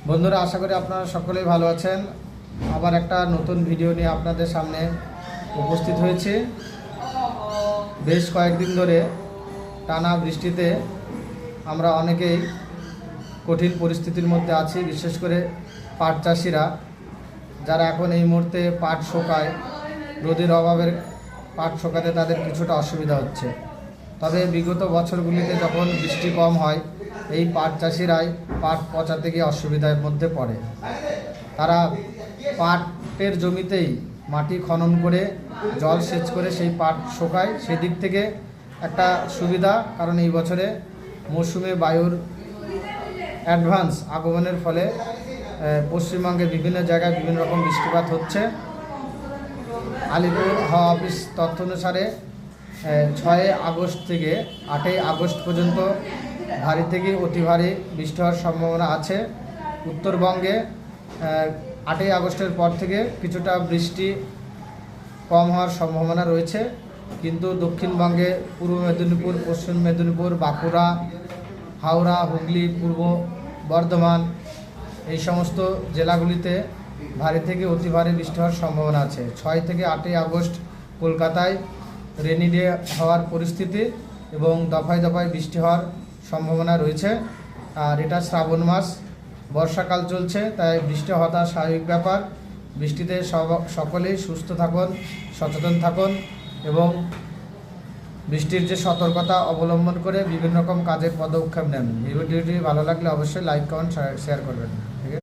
বন্ধুরা, আশা করি আপনারা সকলেই ভালো আছেন। আবার একটা নতুন ভিডিও নিয়ে আপনাদের সামনে উপস্থিত হয়েছে। বেশ কয়েকদিন ধরে টানা বৃষ্টিতে আমরা অনেকেই কঠিন পরিস্থিতির মধ্যে আছি। বিশেষ করে পাট চাষিরা, যারা এখন এই মুহূর্তে পাট শোকায়, রোদের অভাবের পাট শোকাতে তাদের কিছুটা অসুবিধা হচ্ছে। তবে বিগত বছরগুলিতে যখন বৃষ্টি কম হয়, এই পাট চাষিরাই পাট পচাতে গিয়ে অসুবিধার মধ্যে পড়ে। তারা পাটের জমিতেই মাটি খনন করে জল সেচ করে সেই পাট শোকায়। সেদিক থেকে একটা সুবিধা, কারণ এই বছরে মৌসুমে বায়ুর অ্যাডভান্স আগমনের ফলে পশ্চিমবঙ্গের বিভিন্ন জায়গায় বিভিন্ন রকম বৃষ্টিপাত হচ্ছে। আলিপুর হাওয়া অফিস তথ্য অনুসারে 6 আগস্ট থেকে 8 আগস্ট পর্যন্ত ভারী থেকে অতি ভারী বৃষ্টি হওয়ার সম্ভাবনা আছে। উত্তরবঙ্গে 8 আগস্টের পর থেকে কিছুটা বৃষ্টি কম হওয়ার সম্ভাবনা রয়েছে, কিন্তু দক্ষিণবঙ্গে পূর্ব মেদিনীপুর, পশ্চিম মেদিনীপুর, বাঁকুড়া, হাওড়া, হুগলি, পূর্ব বর্ধমান, এই সমস্ত জেলাগুলিতে ভারী থেকে অতি ভারী বৃষ্টি হওয়ার সম্ভাবনা আছে। 6 থেকে 8 আগস্ট কলকাতায় রেনি ডে হওয়ার পরিস্থিতি এবং দফায় দফায় বৃষ্টি হওয়ার সম্ভাবনা রয়েছে। আর এটা শ্রাবণ মাস, বর্ষাকাল চলছে, তাই বৃষ্টি হওয়াটা স্বাভাবিক ব্যাপার। বৃষ্টিতে সকলেই সুস্থ থাকুন, সচেতন থাকুন এবং বৃষ্টির যে সতর্কতা অবলম্বন করে বিভিন্ন রকম কাজের পদক্ষেপ নেন। এই ভিডিওটি ভালো লাগলে অবশ্যই লাইক, কমেন্ট, শেয়ার করবেন।